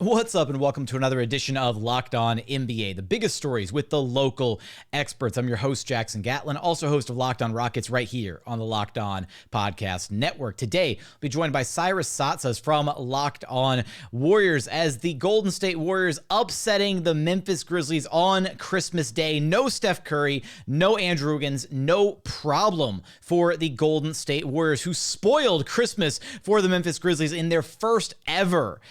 What's up, and welcome to another edition of Locked On NBA, the biggest stories with the local experts. I'm your host, Jackson Gatlin, also host of Locked On Rockets right here on the Locked On Podcast Network. Today, we'll be joined by Cyrus Saatsaz from Locked On Warriors as the Golden State Warriors upsetting the Memphis Grizzlies on Christmas Day. No Steph Curry, no Andrew Wiggins, no problem for the Golden State Warriors, who spoiled Christmas for the Memphis Grizzlies in their first ever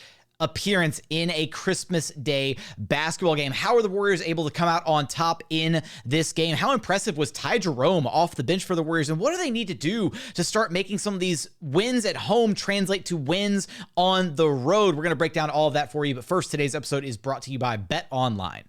appearance in a Christmas Day basketball game. How are the Warriors able to come out on top in this game? How impressive was Jerome off the bench for the Warriors? And what do they need to do to start making some of these wins at home translate to wins on the road? We're going to break down all of that for you. But first, today's episode is brought to you by BetOnline.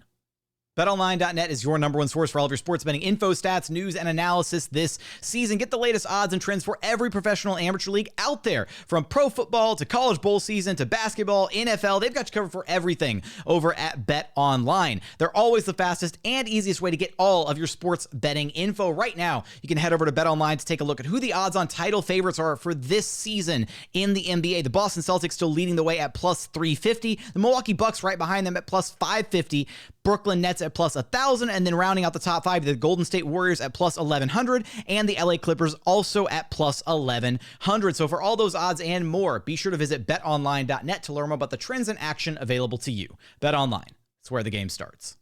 BetOnline.net is your number one source for all of your sports betting info, stats, news, and analysis this season. Get the latest odds and trends for every professional amateur league out there. From pro football to college bowl season to basketball, NFL, they've got you covered for everything over at BetOnline. They're always the fastest and easiest way to get all of your sports betting info. Right now, you can head over to BetOnline to take a look at who the odds-on title favorites are for this season in the NBA. The Boston Celtics still leading the way at plus 350. The Milwaukee Bucks right behind them at plus 550. Brooklyn Nets at plus 1,000, and then rounding out the top five, the Golden State Warriors at plus 1,100, and the LA Clippers also at plus 1,100. So for all those odds and more, be sure to visit betonline.net to learn more about the trends and action available to you. BetOnline, it's where the game starts.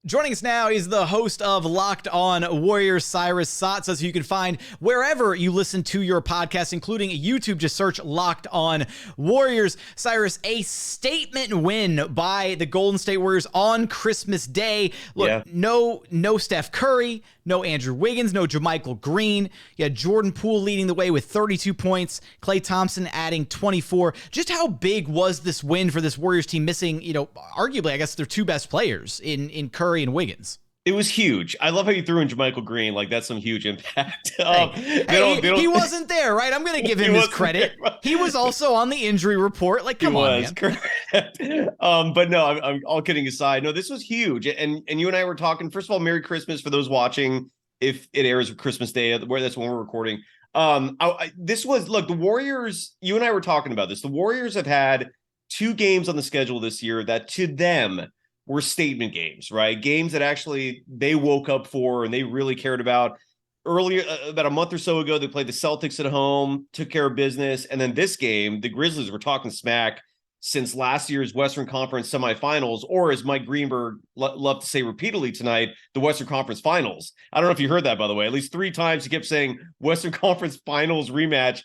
Joining us now is the host of Locked On Warriors, Cyrus Saatsaz, who you can find wherever you listen to your podcast, including YouTube. Just search Locked On Warriors. Cyrus, a statement win by the Golden State Warriors on Christmas Day. Look, no Steph Curry, no Andrew Wiggins, no JaMychal Green. You had Jordan Poole leading the way with 32 points, Klay Thompson adding 24. Just how big was this win for this Warriors team, missing, arguably, I guess, their two best players in Curry and Wiggins? It was huge. I love how you threw in JaMychal Green. Like, that's some huge impact. He wasn't there, right? I'm going to give him his credit. He was also on the injury report. Like, come on, man. Correct. But no, I'm all kidding aside. No, this was huge. And you and I were talking. First of all, Merry Christmas for those watching. If it airs Christmas Day, that's when we're recording. The Warriors, you and I were talking about this. The Warriors have had two games on the schedule this year that to them were statement games, right? Games that actually they woke up for and they really cared about. Earlier, about a month or so ago, they played the Celtics at home, took care of business. And then this game, the Grizzlies were talking smack since last year's Western Conference semifinals, or as Mike Greenberg loved to say repeatedly tonight, the Western Conference Finals. I don't know if you heard that, by the way. At least three times he kept saying Western Conference Finals rematch.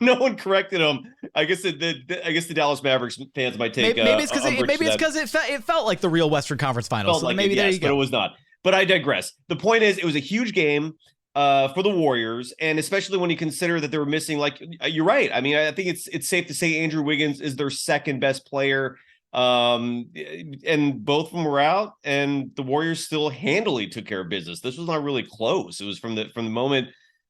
No one corrected him. I guess the Dallas Mavericks fans might take. Maybe it's because it felt like the real Western Conference Finals. So maybe there you go. But it was not. But I digress. The point is, it was a huge game for the Warriors, and especially when you consider that they were missing. Like, you're right. I mean, I think it's safe to say Andrew Wiggins is their second best player, and both of them were out, and the Warriors still handily took care of business. This was not really close. It was from the moment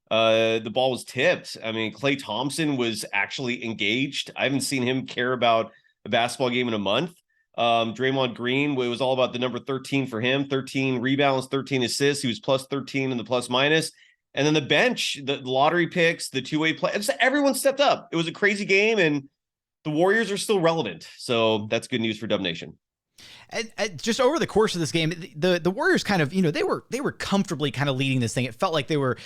the ball was tipped. I mean, Klay Thompson was actually engaged. I haven't seen him care about a basketball game in a month. Draymond Green, it was all about the number 13 for him, 13 rebounds, 13 assists. He was plus 13 in the plus minus. And then the bench, the lottery picks, the two-way play, everyone stepped up. It was a crazy game, and the Warriors are still relevant. So that's good news for Dub Nation. And just over the course of this game, the Warriors kind of, they were comfortably kind of leading this thing. It felt like they were,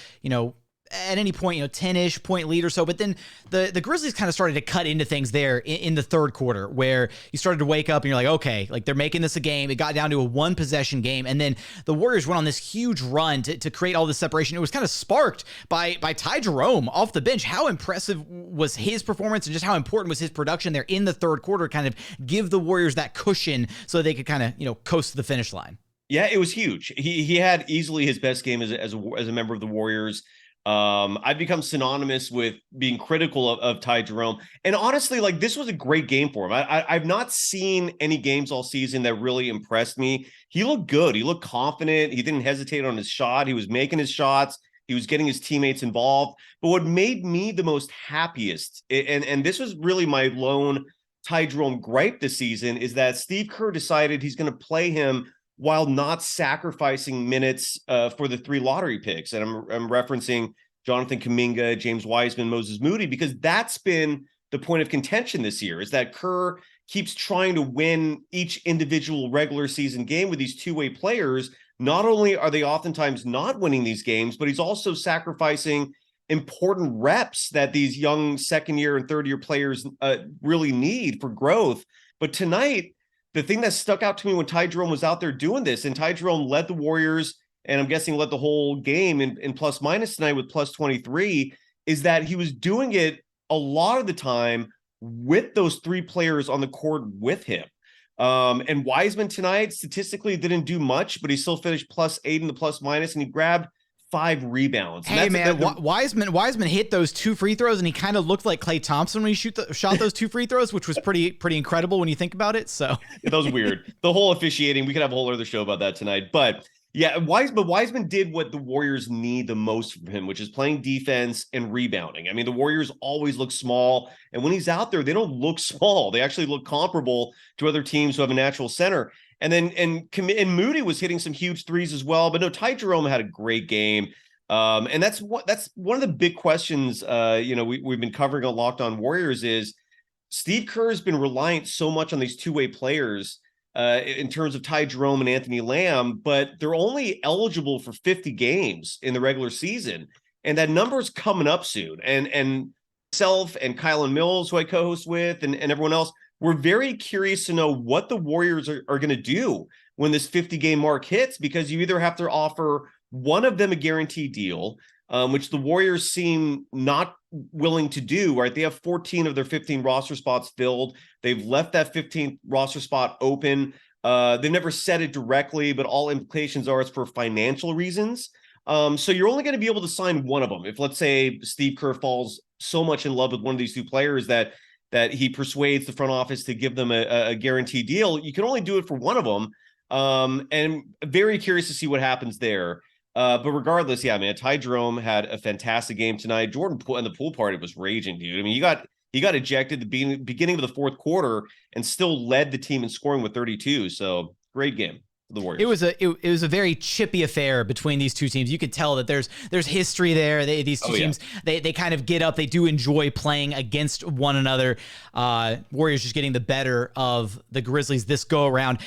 at any point, 10-ish point lead or so. But then the Grizzlies kind of started to cut into things there in the third quarter, where you started to wake up and you're like, okay, like they're making this a game. It got down to a one possession game. And then the Warriors went on this huge run to create all this separation. It was kind of sparked by Jerome off the bench. How impressive was his performance, and just how important was his production there in the third quarter, kind of give the Warriors that cushion so they could kind of, coast to the finish line? Yeah, it was huge. He had easily his best game as a member of the Warriors. I've become synonymous with being critical of Jerome. And honestly, like, this was a great game for him. I've not seen any games all season that really impressed me. He looked good. He looked confident. He didn't hesitate on his shot. He was making his shots. He was getting his teammates involved. But what made me the most happiest, and this was really my lone Jerome gripe this season, is that Steve Kerr decided he's going to play him while not sacrificing minutes for the three lottery picks. And I'm referencing Jonathan Kuminga, James Wiseman, Moses Moody, because that's been the point of contention this year, is that Kerr keeps trying to win each individual regular season game with these two-way players, not only are they oftentimes not winning these games, but he's also sacrificing important reps that these young second-year and third-year players really need for growth. But tonight, the thing that stuck out to me when Ty Jerome was out there doing this, and Ty Jerome led the Warriors, and I'm guessing led the whole game in plus minus tonight with plus 23, is that he was doing it a lot of the time with those three players on the court with him. And Wiseman tonight statistically didn't do much, but he still finished plus 8 in the plus minus, and he grabbed 5 rebounds. Hey, man, Wiseman hit those 2 free throws, and he kind of looked like Klay Thompson when he shot those 2 free throws, which was pretty incredible when you think about it. So that was weird. The whole officiating, we could have a whole other show about that tonight. But yeah, Wiseman did what the Warriors need the most from him, which is playing defense and rebounding. I mean, the Warriors always look small, and when he's out there, they don't look small. They actually look comparable to other teams who have a natural center. And then and Moody was hitting some huge threes as well. But no, Ty Jerome had a great game. And that's one of the big questions we've been covering on Locked On Warriors is Steve Kerr has been reliant so much on these two-way players in terms of Ty Jerome and Anthony Lamb, but they're only eligible for 50 games in the regular season. And that number's coming up soon. And myself and Kylan Mills, who I co-host with, and everyone else, we're very curious to know what the Warriors are going to do when this 50-game mark hits, because you either have to offer one of them a guaranteed deal, which the Warriors seem not willing to do, right? They have 14 of their 15 roster spots filled. They've left that 15th roster spot open. They've never said it directly, but all implications are it's for financial reasons. So you're only going to be able to sign one of them. If, let's say, Steve Kerr falls so much in love with one of these two players that he persuades the front office to give them a guaranteed deal, you can only do it for one of them. And very curious to see what happens there. But regardless, yeah, man, Ty Jerome had a fantastic game tonight. Jordan Poole and the pool party was raging, dude. I mean, he got ejected at the beginning of the fourth quarter and still led the team in scoring with 32. So great game for the Warriors. It was a very chippy affair between these two teams. You could tell that there's history there. These two teams, they kind of get up. They do enjoy playing against one another. Warriors just getting the better of the Grizzlies this go around.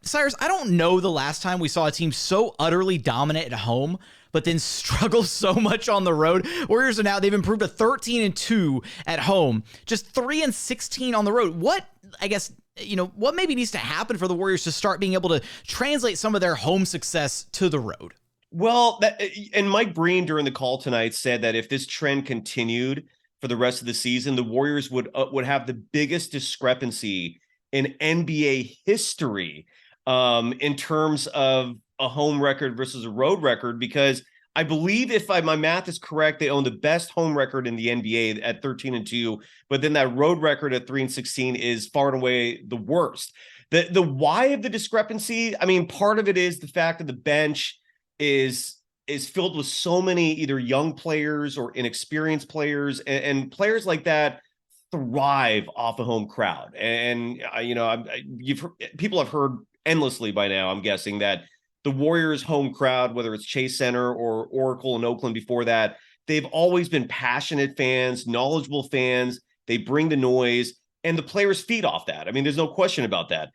Cyrus, I don't know the last time we saw a team so utterly dominant at home, but then struggle so much on the road. Warriors are now, they've improved to 13-2 at home, just 3-16 on the road. What maybe needs to happen for the Warriors to start being able to translate some of their home success to the road? Well, and Mike Breen during the call tonight said that if this trend continued for the rest of the season, the Warriors would have the biggest discrepancy in NBA history in terms of a home record versus a road record, because I believe if my math is correct, they own the best home record in the NBA at 13-2, but then that road record at 3-16 is far and away the worst. The why of the discrepancy, I mean, part of it is the fact that the bench is filled with so many either young players or inexperienced players, and players like that thrive off a home crowd. And people have heard endlessly by now, I'm guessing, that the Warriors home crowd, whether it's Chase Center or Oracle in Oakland before that, they've always been passionate fans, knowledgeable fans. They bring the noise, and the players feed off that. I mean, there's no question about that.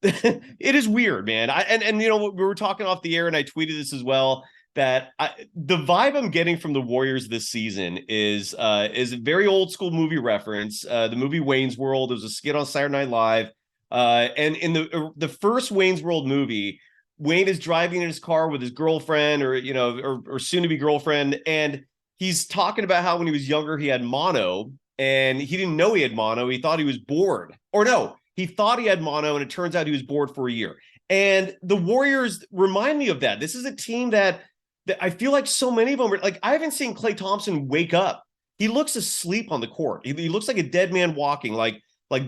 It is weird, man. We were talking off the air, and I tweeted this as well, that the vibe I'm getting from the Warriors this season is a very old school movie reference. The movie Wayne's World. There was a skit on Saturday Night Live. And in the first Wayne's World movie, Wayne is driving in his car with his girlfriend or soon to be girlfriend. And he's talking about how when he was younger, he had mono, and he didn't know he had mono. He thought he was bored, or no, he thought he had mono, and it turns out he was bored for a year. And the Warriors remind me of that. This is a team that I feel like so many of them are like, I haven't seen Klay Thompson wake up. He looks asleep on the court. He looks like a dead man walking, like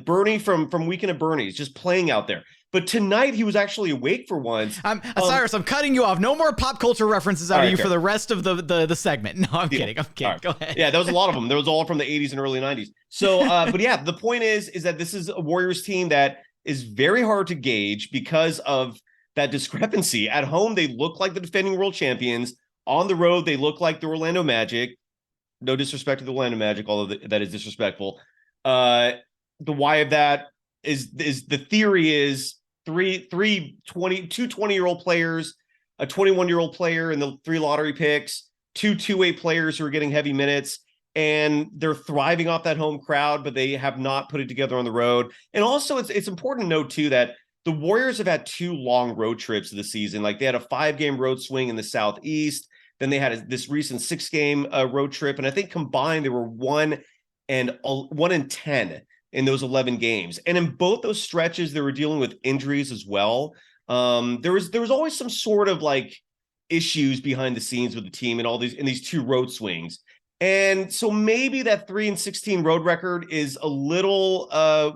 Bernie from Weekend at Bernie's, just playing out there. But tonight he was actually awake for once. Cyrus, I'm cutting you off. No more pop culture references out of you for the rest of the segment. No, I'm kidding. Right. Go ahead. Yeah, that was a lot of them. There was all from the 80s and early 90s. So, but yeah, the point is that this is a Warriors team that is very hard to gauge because of that discrepancy. At home, they look like the defending world champions. On the road, they look like the Orlando Magic. No disrespect to the Orlando Magic, although that is disrespectful. the why of that is the theory is two 20-year-old players, a 21-year-old player, and the 3 lottery picks, 2 two-way players who are getting heavy minutes, and they're thriving off that home crowd, but they have not put it together on the road. And also, it's important to note too that the Warriors have had 2 long road trips this season. Like they had a 5-game road swing in the Southeast. Then they had this recent 6-game road trip, and I think combined they were 1-10 in those 11 games. And in both those stretches, they were dealing with injuries as well. There was always some sort of like issues behind the scenes with the team and all these 2 road swings. And so maybe that 3-16 road record is a little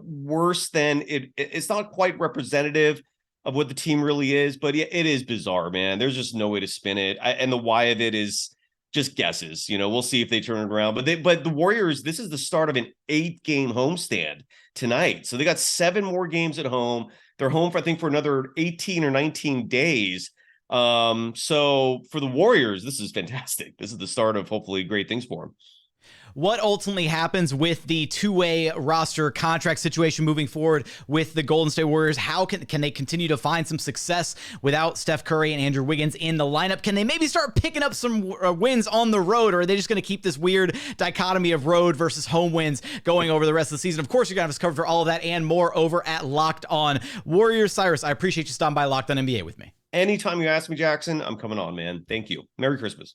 worse than it's not quite representative of what the team really is, but yeah, it is bizarre, man. There's just no way to spin it. And the why of it is just guesses. We'll see if they turn it around. But the Warriors, this is the start of an 8-game homestand tonight. So they got 7 more games at home. They're home for, I think, for another 18 or 19 days. So for the Warriors, this is fantastic. This is the start of hopefully great things for them. What ultimately happens with the 2-way roster contract situation moving forward with the Golden State Warriors? How can they continue to find some success without Steph Curry and Andrew Wiggins in the lineup? Can they maybe start picking up some wins on the road, or are they just going to keep this weird dichotomy of road versus home wins going over the rest of the season? Of course, you're going to have us covered for all of that and more over at Locked On Warriors. Cyrus, I appreciate you stopping by Locked On NBA with me. Anytime you ask me, Jackson, I'm coming on, man. Thank you. Merry Christmas.